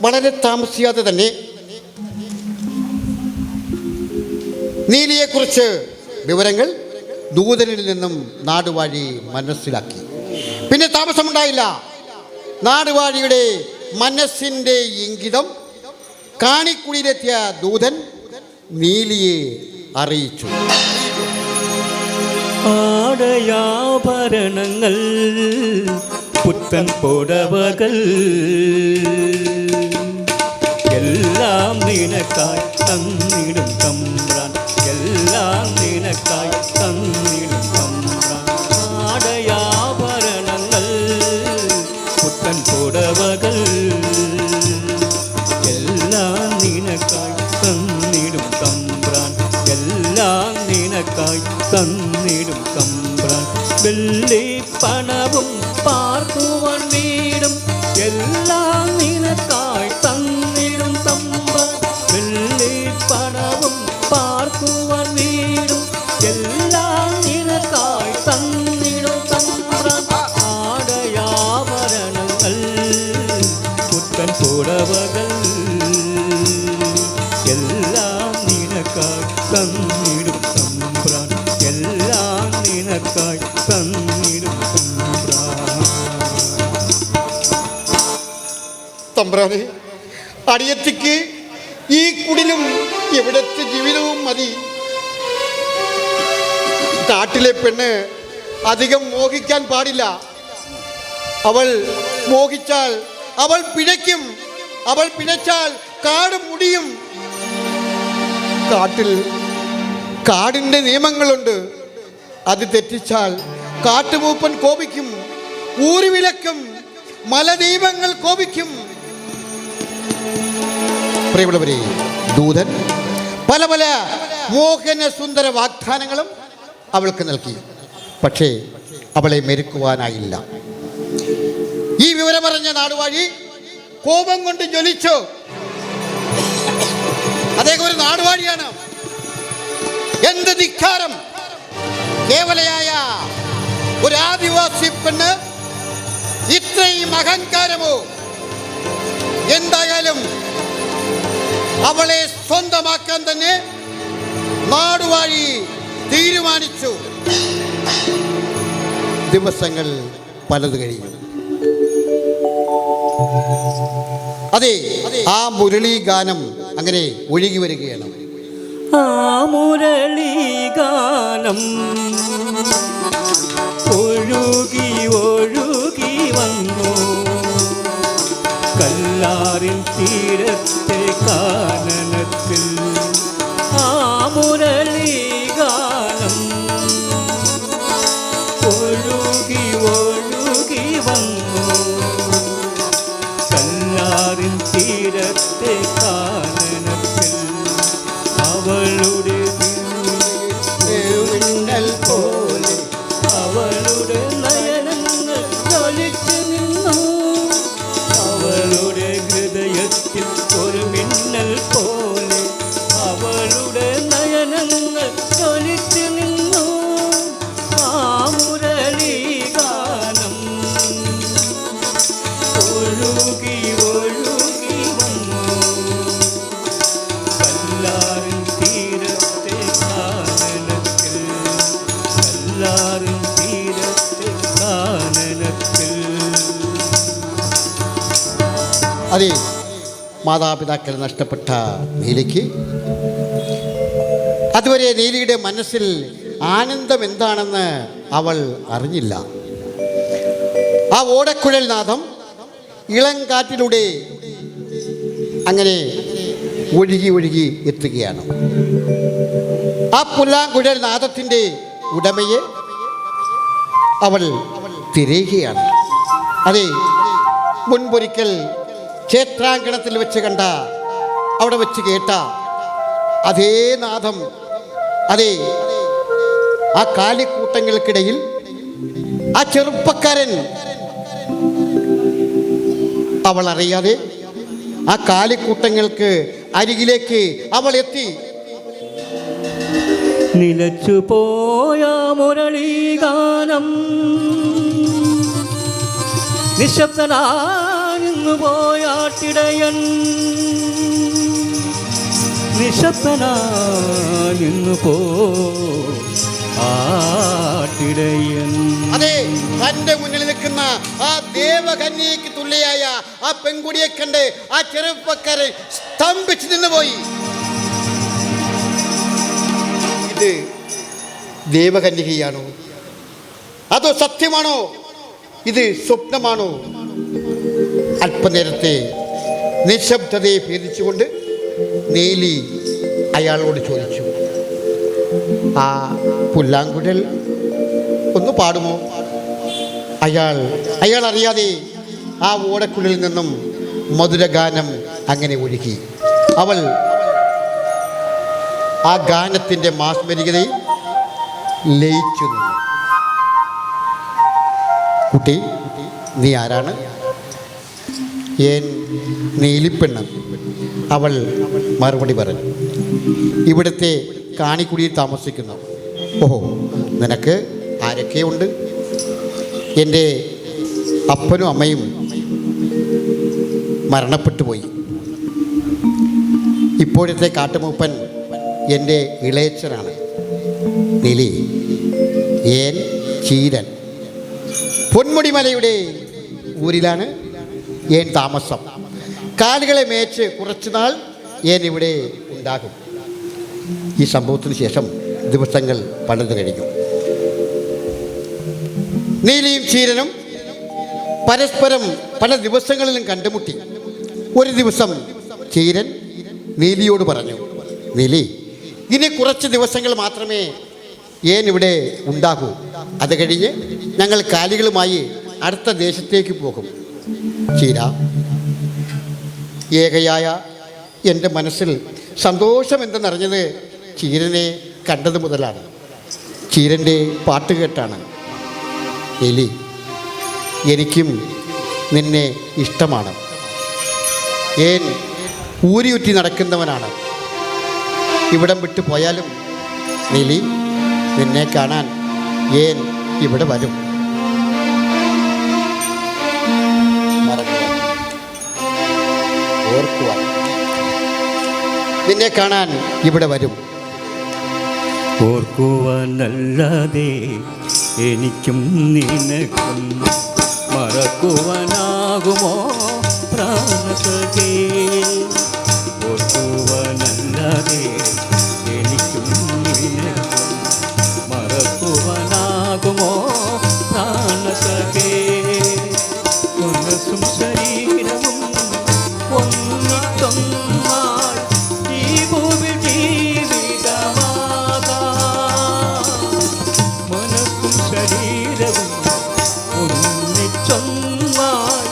വളരെ താമസിയാതെ തന്നെ നീലിയെക്കുറിച്ച് വിവരങ്ങൾ ദൂതനിൽ നിന്നും നാടുവാഴി മനസ്സിലാക്കി. പിന്നെ താമസമുണ്ടായില്ല. നാടുവാഴിയുടെ മനസ്സിൻ്റെ ഇംഗിതം കാണിക്കുടിയിലെത്തിയ ദൂതൻ നീലിയെ അറിയിച്ചു. ആടയാഭരണങ്ങൾ, പുത്തൻ പുടവകൾ എല്ലാം നിനക്കായി തന്നിടും തമ്പ്രാൻ, എല്ലാം നിനക്കായി തന്നിടും തമ്പ്രാൻ. ആടയാഭരണങ്ങൾ, പുത്തൻ പുടവകൾ എല്ലാം നിനക്കായി തന്നിടും തമ്പ്രാൻ, എല്ലാം നിനക്കായി തന്നിടും തമ്പ്രാൻ. വെള്ളി പണവും പാർക്കുവാൻ വീടും എല്ലാം നിനക്കായി തന്നിടും തമ്പ്രാൻ, വെള്ളി പണവും പാർക്കുവാൻ വീടും എല്ലാം നിനക്കായി തന്നിടും തമ്പ്രാൻ. ആടയാഭരണങ്ങൾ, പുത്തൻ പുടവകൾ എല്ലാം നിനക്കായി തന്നിടും തമ്പ്രാൻ, എല്ലാം നിനക്കായി തന്നിടും തമ്പ്രാൻ. തമ്പ്രാനെ, അടിയത്തിക്ക് ഈ കുടിലും എവിടത്തെ ജീവിതവും മതി. കാട്ടിലെ പെണ്ണ് അധികം മോഹിക്കാൻ പാടില്ല. അവൾ മോഹിച്ചാൽ അവൾ പിഴയ്ക്കും. അവൾ പിഴച്ചാൽ കാട് മുടിയും. കാടിൻ്റെ നിയമങ്ങളുണ്ട്. അത് തെറ്റിച്ചാൽ കാട്ടുമൂപ്പൻ കോപിക്കും, ഊരുവിലക്കും, മലദൈവങ്ങൾ കോപിക്കും. പ്രിയമുള്ളവരെ, ദൂതൻ പല പല മോഹന സുന്ദര വാഗ്ദാനങ്ങളും അവൾക്ക് നൽകി. പക്ഷേ അവളെ മെരുക്കുവാനായില്ല. ഈ വിവരമറിഞ്ഞ നാടുവാഴി കോപം കൊണ്ട് ജ്വലിച്ചു. അദ്ദേഹം ഒരു നാടുവാഴിയാണ്. എന്ത് ധിക്കാരം! കേവലയായ ഒരു ആദിവാസി പെണ്ണ് ഇത്രയും അഹങ്കാരമോ! എന്തായാലും അവളെ സ്വന്തമാക്കാൻ തന്നെ നാടുവാഴി തീരുമാനിച്ചു. ദിവസങ്ങൾ പലത് കഴിഞ്ഞു. അതെ, ആ മുരളീഗാനം അങ്ങനെ ഒഴുകി വരികയാണ്. ആ മുരളീഗാനം ഒഴുകി ഒഴുകി വന്നു കല്ലാറിൻ തീരത്തെ കാനനത്തിൽ. ആ മുരളീഗാനം ഒഴുകി ഒഴുകി വന്നു കല്ലാറിൻ തീരത്തെ കാനനത്തിൽ. അവളുടെ മിന്നൽ പോലെ അവളുടെ നയനങ്ങൾ ജ്വലിച്ചു നിന്നു. അവളുടെ ഹൃദയത്തിൽ ഒരു മിന്നൽ പോലെ അവളുടെ നയനങ്ങൾ ജ്വലിച്ചു നിന്നു. ആ മുരളീഗാനം ഒഴുകി ഒഴുകി വന്നു കല്ലാറിൻ തീരത്തെ കാനനത്തിൽ, കല്ലാറിൻ തീരത്തെ കാനനത്തിൽ. അതെ, മാതാപിതാക്കൾ നഷ്ടപ്പെട്ട നീലിക്ക് അതുവരെ നീലിയുടെ മനസ്സിൽ ആനന്ദം എന്താണെന്ന് അവൾ അറിഞ്ഞില്ല. ആ ഓടക്കുഴൽ നാദം ഇളം കാറ്റിലൂടെ അങ്ങനെ ഒഴുകി ഒഴുകി എത്തുകയാണ്. ആ പുല്ലാങ്കുഴൽ നാദത്തിൻ്റെ ഉടമയെ അവൾ തിരയുകയാണ്. അതെ, മുൻപൊരിക്കൽ ക്ഷേത്രാങ്കണത്തിൽ വെച്ച് കണ്ട, അവിടെ വെച്ച് കേട്ട അതേ നാദം, അതെ, ആ കാലിക്കൂട്ടങ്ങൾക്കിടയിൽ ആ ചെറുപ്പക്കാരൻ അവൾ അറിയാതെ ആ കാലിക്കൂട്ടങ്ങൾക്ക് അരികിലേക്ക് അവൾ എത്തി. നിലച്ചുപോയ മുരളീഗാനം നിശബ്ദനായി നിന്നുപോയാട്ടിടയൻ നിശബ്ദനാ നിന്നുപോ ആട്ടിടയൻ. അതെ, തന്റെ മുന്നിൽ നിൽക്കുന്ന ആ ദേവകന്യയ്ക്ക് തുല്യയായ ആ പെൺകുടിയെ കണ്ട് ആ ചെറുപ്പക്കാരൻ സ്തംഭിച്ചു നിന്നുപോയി. ഇത് ദേവകന്യകയാണോ അതോ സത്യമാണോ? ഇത് സ്വപ്നമാണോ? അല്പനേരത്തെ നിശബ്ദതയെ ഭേദിച്ചുകൊണ്ട് നീലി അയാളോട് ചോദിച്ചു, ആ പുല്ലാങ്കുഴൽ ഒന്ന് പാടുമോ? അയാൾ അറിയാതെ ആ ഓടക്കുഴലിൽ നിന്നും മധുരഗാനം അങ്ങനെ ഒഴുകി. അവൾ ആ ഗാനത്തിൻ്റെ മാസ്മരികതയിൽ ലയിച്ചു നിന്നു. കുട്ടി, നീ ആരാണ്? ഏൻ നീലിപ്പെണ്ണ്. അവൾ മറുപടി പറഞ്ഞു, ഇവിടുത്തെ കാണിക്കുടിയിൽ താമസിക്കുന്നു. ഓഹോ, നിനക്ക് ആരൊക്കെയുണ്ട്? എൻ്റെ അപ്പനും അമ്മയും മരണപ്പെട്ടു പോയി. ഇപ്പോഴത്തെ കാട്ടുമൂപ്പൻ എൻ്റെ ഇളയച്ചനാണ്. നീലി, ഏൻ ചീരൻ. പൊന്മുടിമലയുടെ ഊരിലാണ് ഏൻ താമസം. കാലുകളെ മേച്ച് കുറച്ചുനാൾ ഏൻ ഇവിടെ ഉണ്ടാകും. ഈ സംഭവത്തിന് ശേഷം ദിവസങ്ങൾ പലത് കഴിഞ്ഞു. നീലിയും ചീരനും പരസ്പരം പല ദിവസങ്ങളിലും കണ്ടുമുട്ടി. ഒരു ദിവസം ചീരൻ നീലിയോട് പറഞ്ഞു, നീലി, ഇനി കുറച്ച് ദിവസങ്ങൾ മാത്രമേ ഏൻ ഇവിടെ ഉണ്ടാകൂ. അത് കഴിഞ്ഞ് ഞങ്ങൾ കാലികളുമായി അടുത്ത ദേശത്തേക്ക് പോകും. ചീര, ഏകയായ എൻ്റെ മനസ്സിൽ സന്തോഷം എന്തെന്നറിഞ്ഞത് ചീരനെ കണ്ടത് മുതലാണ്. ചീരൻ്റെ പാട്ട് കേട്ടാണ്. എലി, എനിക്കും നിന്നെ ഇഷ്ടമാണ്. ഏൻ ഊരിയുറ്റി നടക്കുന്നവനാണ്. ഇവിടം വിട്ടു പോയാലും നീലി, നിന്നെ കാണാൻ ഏൻ ഇവിടെ വരും. ഓർക്കുവാൻ നിന്നെ കാണാൻ ഇവിടെ വരും. ഓർക്കുവാനല്ലാതെ എനിക്കും നിനക്കും മറക്കുവാനാകുമോ പ്രാണസഖേ? ഓർക്കുവാനല്ലാതെ എനിക്കും നിനക്കും മറക്കുവാനാകുമോ പ്രാണസഖേ? മനസ്സും ശരീരവും ഒന്നിച്ചൊന്നായി ഈ ഭൂമി ജീവിതമാകാം. മനസ്സും ശരീരവും ഒന്നിച്ചൊന്നായി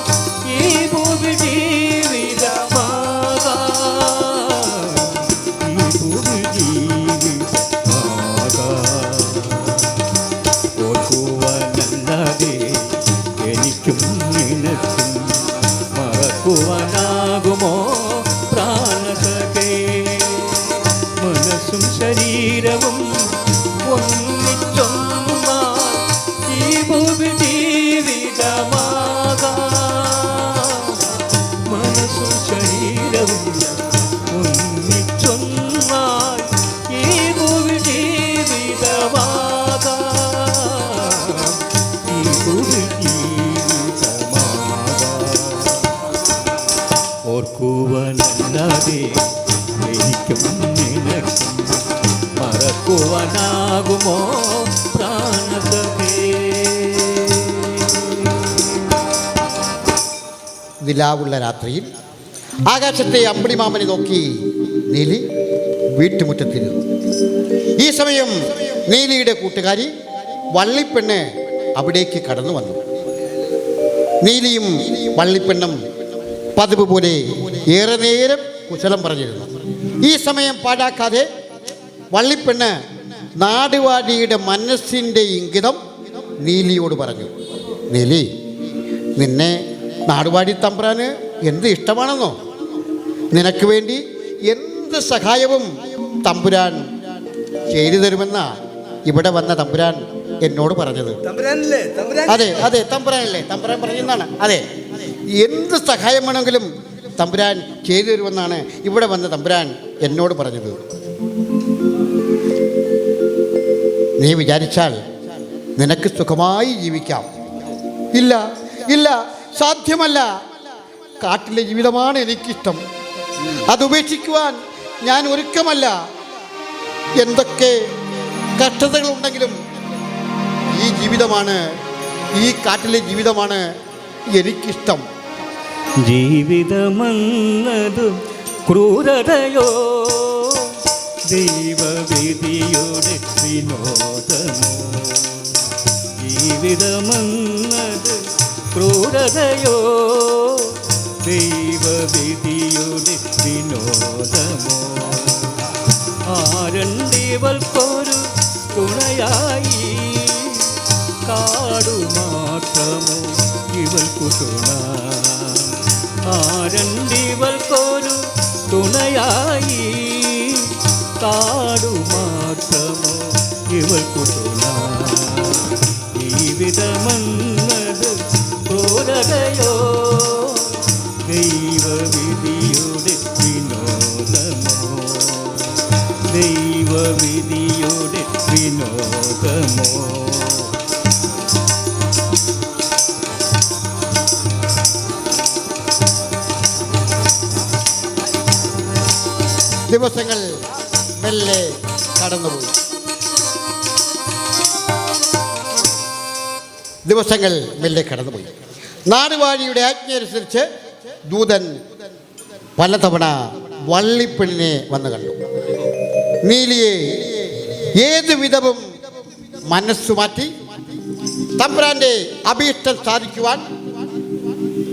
ഈ ഭൂമി ജീവിതമാകാം. ഈ ഭൂമി ജീവിതമാകാം. ഓർക്കുവാനല്ലാതെ എനിക്കും നിനക്കും മറക്കുവാനാകുമോ പ്രാണസഖേ? മനസ്സും ശരീരവും ഒന്നിച്ചൊന്നായി ഈ ഭൂമി ജീവിതമാകാം. മനസ്സും ശരീരവും ഒന്നിച്ചൊന്നായി ഈ ഭൂമി ജീവിതമാകാം. ഈ ഭൂമി ഓർക്കുവാനല്ലാതെ എനിക്കും നിനക്കും മറക്കുവാനാകുമോ പ്രാണസഖേ? നിലാവുള്ള രാത്രിയിൽ ആകാശത്തെ അമ്പിളിമാമനെ നോക്കി നീലി വീട്ടുമുറ്റത്തിരുന്നു. ഈ സമയം നീലിയുടെ കൂട്ടുകാരി വള്ളിപ്പെണ്ണ് അവിടേക്ക് കടന്നു വന്നു. നീലിയും വള്ളിപ്പെണ്ണും പതിവ് പോലെ ഏറെ നേരം കുശലം പറഞ്ഞിരുന്നു. ഈ സമയം പാഴാക്കാതെ വള്ളിപ്പെണ്ണ് നാടുവാഴിയുടെ മനസ്സിൻ്റെ ഇംഗിതം നീലിയോട് പറഞ്ഞു. നീലി, നിന്നെ നാടുവാഴി തമ്പുരാന് എന്ത് ഇഷ്ടമാണെന്നോ? നിനക്ക് വേണ്ടി എന്ത് സഹായവും തമ്പുരാൻ ചെയ്തു തരുമെന്നാ ഇവിടെ വന്ന തമ്പുരാൻ എന്നോട് പറഞ്ഞത്. അതെ, തമ്പുരാനല്ലേ? തമ്പുരാൻ പറഞ്ഞെന്നാണ്. അതെ, എന്ത് സഹായം വേണമെങ്കിലും തമ്പുരാൻ ചെയ്തു തരുമെന്നാണ് ഇവിടെ വന്ന തമ്പുരാൻ എന്നോട് പറഞ്ഞത്. നീ വിചാരിച്ചാൽ നിനക്ക് സുഖമായി ജീവിക്കാം. ഇല്ല ഇല്ല, സാധ്യമല്ല. കാട്ടിലെ ജീവിതമാണ് എനിക്കിഷ്ടം. അതുപേക്ഷിക്കുവാൻ ഞാൻ ഒരുക്കമല്ല. എന്തൊക്കെ കഷ്ടതകളുണ്ടെങ്കിലും ഈ ജീവിതമാണ്, ഈ കാട്ടിലെ ജീവിതമാണ് എനിക്കിഷ്ടം. ജീവിതമെന്നത് ക്രൂരതയോ ദൈവവിധിയുടെ വിനോദമോ? ജീവിതമെന്നത് ക്രൂരതയോ ദൈവവിധിയുടെ വിനോദമോ? ആരണ്ടിവൾക്കൊരു തുണയായി കാടു മാത്രമോ ഇവൾക്കു തുണ? ആരണ്ടിവൾക്കൊരു തുണയായി കാടു മാത്രമോ ഇവൾക്കു തുണ? ജീവിതമെന്നത് ക്രൂരതയോ ദൈവവിധിയുടെ വിനോദമോ? ദൈവവിധിയുടെ വിനോദമോ? ദിവസങ്ങൾ മെല്ലെ കടന്നുപോയി. ദിവസങ്ങൾ മെല്ലെ കടന്നുപോയി. നാടുവാഴിയുടെ ആജ്ഞയനുസരിച്ച് ദൂതൻ പലതവണ വള്ളിപ്പെണ്ണിനെ വന്നു കണ്ടു. നീലിയെ ഏതു വിധവും മനസ്സു മാറ്റി തമ്പുരാന്റെ അഭീഷ്ടം സാധിക്കുവാൻ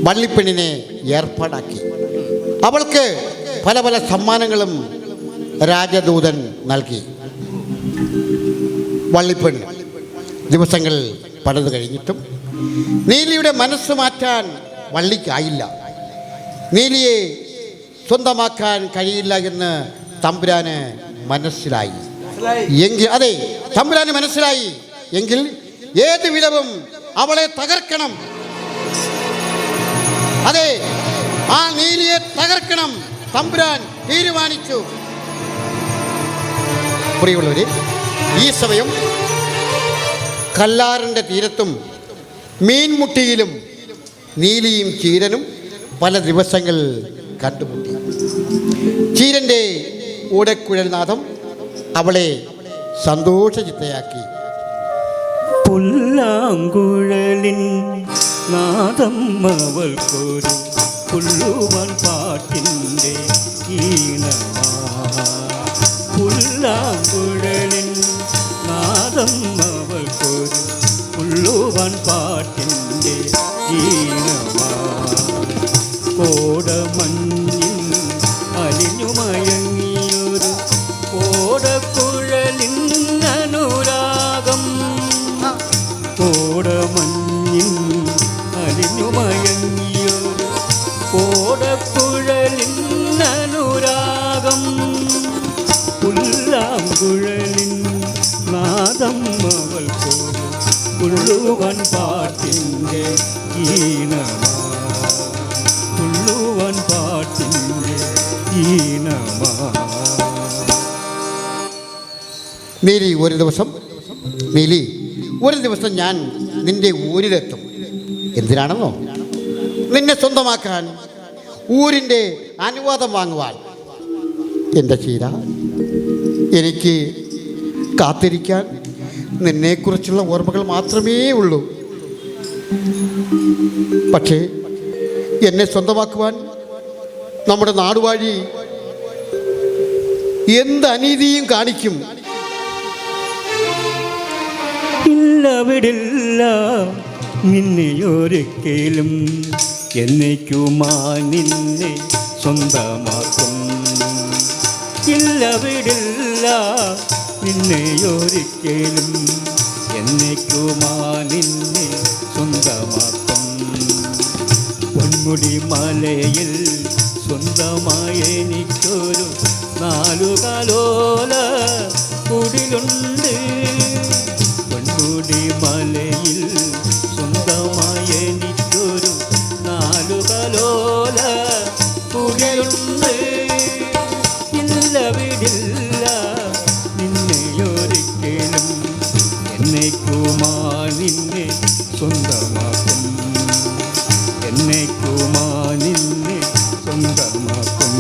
വള്ളിപ്പെണ്ണിനെ ഏർപ്പാടാക്കി. അവൾക്ക് പല പല സമ്മാനങ്ങളും രാജദൂതൻ നൽകി. വള്ളിപ്പെണ്ണ് ദിവസങ്ങൾ പണിത് കഴിഞ്ഞിട്ടും നീലിയുടെ മനസ്സ് മാറ്റാൻ വള്ളിക്കായില്ല. നീലിയെ സ്വന്തമാക്കാൻ കഴിയില്ല എന്ന് തമ്പുരാന് മനസ്സിലായി. അതെ, തമ്പുരാന് മനസ്സിലായി. എങ്കിൽ ഏത് വിധവും അവളെ തകർക്കണം. അതെ, ആ നീലിയെ തകർക്കണം തമ്പുരാൻ തീരുമാനിച്ചു. പ്രിയമുള്ളവരെ, ഈ സമയം കല്ലാറിൻ്റെ തീരത്തും മീൻമുട്ടിയിലും നീലിയും ചീരനും പല ദിവസങ്ങൾ കണ്ടുമുട്ടി. ചീരൻ്റെ ഓടക്കുഴൽനാദം അവളെ സന്തോഷചിത്തയാക്കി. പുല്ലാങ്കുഴലിൻ നാദം അവൾക്കൊരു പുല്ലുവാൻ പാട്ടിൻ്റെ ഈണമാ. പുല്ലാങ്കുഴലിൻ നാദം അവൾക്കൊരു പുല്ലുവാൻ പാട്ടിൻ്റെ ഈണമാ. കോടമഞ്ഞിൽ അലിഞ്ഞുമയങ്ങിയൊരു കോടക്കുഴലിൻ അനുരാഗം. കോടമഞ്ഞിൽ അലിഞ്ഞുമയങ്ങിയൊരു കോടക്കുഴലിൻ അനുരാഗം. പുല്ലാങ്കുഴലിൻ നാദം അവൾക്കൊരു പുല്ലുവൻ പാട്ടിൻ്റെ ഈണമാ. പുല്ലുവൻ പാട്ടിൻ്റെ ഈണമാ. നീലി ഒരു ദിവസം ഞാൻ നിന്റെ ഊരിലെത്തും. എന്തിനാണെന്നോ? നിന്നെ സ്വന്തമാക്കാൻ, ഊരിൻ്റെ അനുവാദം വാങ്ങുവാൻ. എൻ്റെ ചീര, എനിക്ക് കാത്തിരിക്കാൻ നിന്നെക്കുറിച്ചുള്ള ഓർമ്മകൾ മാത്രമേ ഉള്ളൂ. പക്ഷേ എന്നെ സ്വന്തമാക്കുവാൻ നമ്മുടെ നാടുവാഴി എന്ത് അനീതിയും കാണിക്കും. ഇല്ല, വിടില്ല നിന്നെയൊരിക്കലും, എന്നേക്കുമായി നിന്നെ സ്വന്തമാക്കും. ഇല്ല, വിടില്ല നിന്നെയൊരിക്കലും, എന്നേക്കുമായി നിന്നെ സ്വന്തമാക്കും. പൊന്മുടി മലയിൽ സ്വന്തമായി എനിക്കൊരു നാലുകാലോല കുടിലുണ്ട്. പൊന്മുടി മലയിൽ സ്വന്തമായി എനിക്കൊരു നാലുകാലോല കൂടിയുണ്ട്. ഇല്ല വിടില്ല നിന്നെയൊരിക്കലും, എന്നേക്കുമാ നിന്നെ സ്വന്തമാക്കും, എന്നേക്കുമാ നിന്നെ സ്വന്തമാക്കും.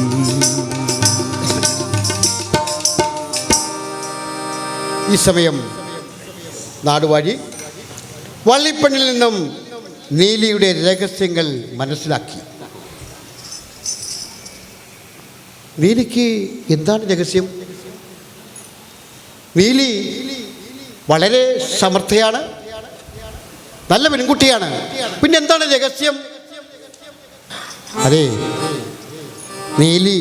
ഈ സമയം നാടുവാഴി വള്ളിപ്പെണ്ണിൽ നിന്നും നീലിയുടെ രഹസ്യങ്ങൾ മനസ്സിലാക്കി. നീലിക്ക് എന്താണ് രഹസ്യം? നീലി വളരെ സമർത്ഥയാണ്, നല്ല പെൺകുട്ടിയാണ്. പിന്നെ എന്താണ് രഹസ്യം? അതെ, നീലി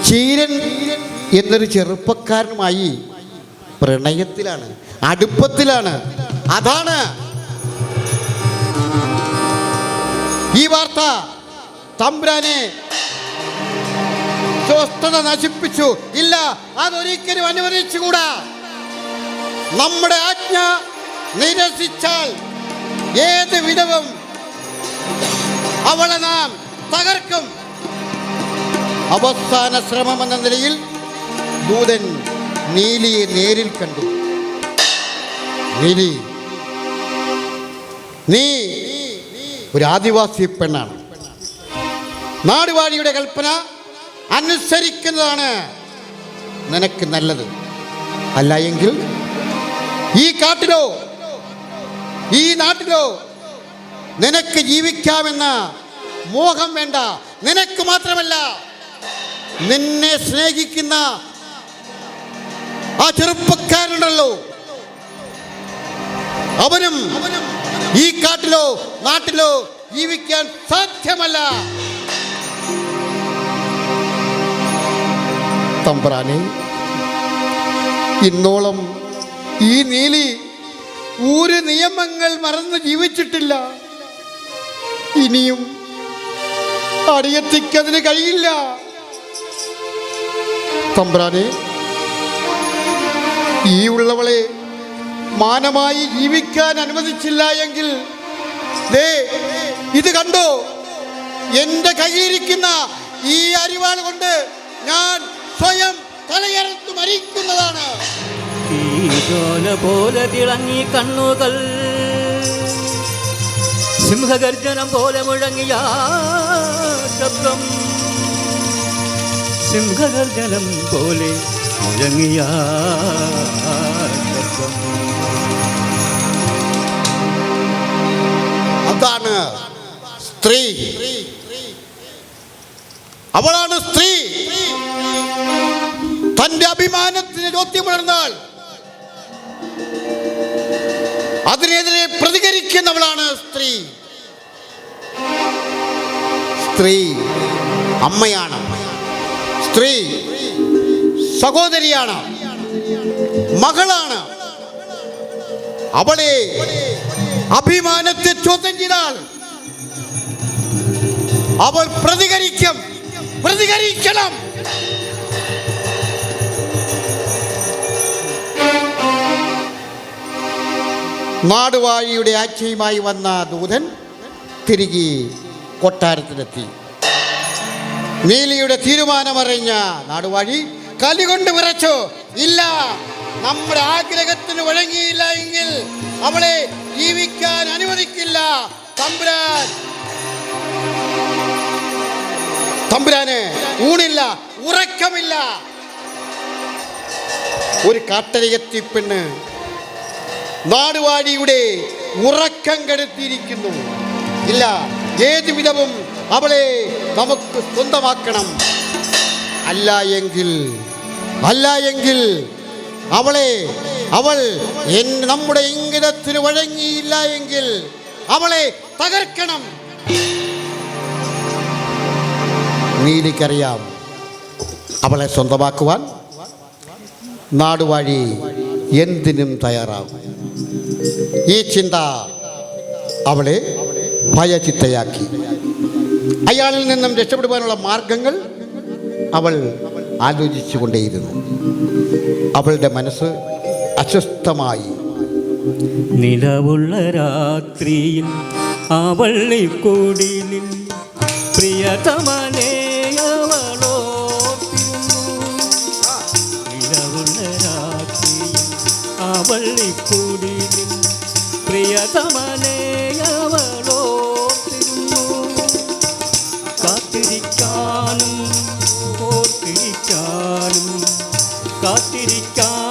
ചീരൻ എന്നൊരു ചെറുപ്പക്കാരനുമായി പ്രണയത്തിലാണ്, അടുപ്പത്തിലാണ്. അതാണ് ഈ വാർത്ത തമ്പുരാനെ സ്വസ്ഥത നശിപ്പിച്ചു. ഇല്ല, അതൊരിക്കലും അനുവദിച്ചുകൂടാ. നമ്മുടെ ആജ്ഞ നിരസിച്ചാൽ ഏത് വിധവും അവളെ നാം തകർക്കും. അവസാന ശ്രമമെന്ന നിലയിൽ ദൂതൻ നീലിയെ നേരിൽ കണ്ടു. നീലി, നീ ഒരു ആദിവാസി പെണ്ണാണ്. നാടുവാഴിയുടെ കൽപ്പന അനുസരിക്കുന്നതാണ് നിനക്ക് നല്ലത്. അല്ല എങ്കിൽ ഈ കാട്ടിലോ ഈ നാട്ടിലോ നിനക്ക് ജീവിക്കാമെന്ന മോഹം വേണ്ട. നിനക്ക് മാത്രമല്ല, നിന്നെ സ്നേഹിക്കുന്ന ആ ചെറുപ്പക്കാരുണ്ടല്ലോ, അവനും ഈ കാട്ടിലോ നാട്ടിലോ ജീവിക്കാൻ സാധ്യമല്ല. തമ്പുരാനെ, ഇന്നോളം ഈ നീലി ഒരു നിയമങ്ങൾ മറന്ന് ജീവിച്ചിട്ടില്ല. ഇനിയും അടിയത്തിക്കതിന് കഴിയില്ല. തമ്പുരാനെ, ഈ ഉള്ളവളെ മാനമായി ജീവിക്കാൻ അനുവദിച്ചില്ല എങ്കിൽ ദേ ഇത് കണ്ടോ, എൻ്റെ കയ്യിലിരിക്കുന്ന ഈ അരിവാൾ കൊണ്ട് ഞാൻ സ്വയം തലയറുത്ത് മരിക്കുന്നതാണ്. തീജോല പോലെ തിളങ്ങി കണ്ണുകൾ, സിംഹഗർജനം പോലെ മുഴങ്ങിയ ശബ്ദം, സിംഹഗർജനം പോലെ മുഴങ്ങിയ ശബ്ദം. അതാണ് സ്ത്രീ. അവളാണ് സ്ത്രീ. തന്റെ അഭിമാനത്തിന് ചോദ്യമുണർന്നാൽ അതിനെതിരെ പ്രതികരിക്കുന്നവളാണ് സ്ത്രീ. സ്ത്രീ അമ്മയാണ്, സ്ത്രീ സഹോദരിയാണ്, മകളാണ്. അവളെ അഭിമാനത്തെ ചോദ്യം ചെയ്താൽ അവൾ പ്രതികരിക്കണം. നാടുവാഴിയുടെ ആജ്ഞയുമായി വന്ന ദൂതൻ തിരികെ കൊട്ടാരത്തിലെത്തി. നീലിയുടെ തീരുമാനമറിഞ്ഞ നാടുവാഴി കലികൊണ്ട് വിറച്ചു. ഇല്ല, നമ്മുടെ ആഗ്രഹത്തിന് വഴങ്ങിയില്ല എങ്കിൽ അവളെ ജീവിക്കാൻ അനുവദിക്കില്ല. തമ്പുരാന് ഊണില്ല, ഉറക്കമില്ല. ഒരു കാട്ടരയത്തി പെണ്ണ് നാടുവാഴിയുടെ ഉറക്കം കെടുത്തിയിരിക്കുന്നു. ഇല്ല, ഏതു വിധവും അവളെ നമുക്ക് സ്വന്തമാക്കണം. അല്ല എങ്കിൽ അവൾ നമ്മുടെ ഇംഗിതത്തിന് വഴങ്ങിയില്ല എങ്കിൽ അവളെ തകർക്കണം. നീലിക്കറിയാം, അവളെ സ്വന്തമാക്കുവാൻ നാടുവാഴി എന്തിനും തയ്യാറാകും. ഈ ചിന്ത അവളെ ഭയചിത്തയാക്കി. അയാളിൽ നിന്നും രക്ഷപ്പെടുവാനുള്ള മാർഗങ്ങൾ അവൾ ആലോചിച്ചു കൊണ്ടേയിരുന്നു. അവളുടെ മനസ്സ് അസ്വസ്ഥമായി. നിലവുള്ള രാത്രിയിൽ ആ വള്ളിക്കൂടിലിൽ പ്രിയതമനേയവ സമനെ അവളോർത്തിരുന്നു. കാത്തിരിക്കാനും ഓർത്തിരിക്കാനും കാത്തിരിക്കാൻ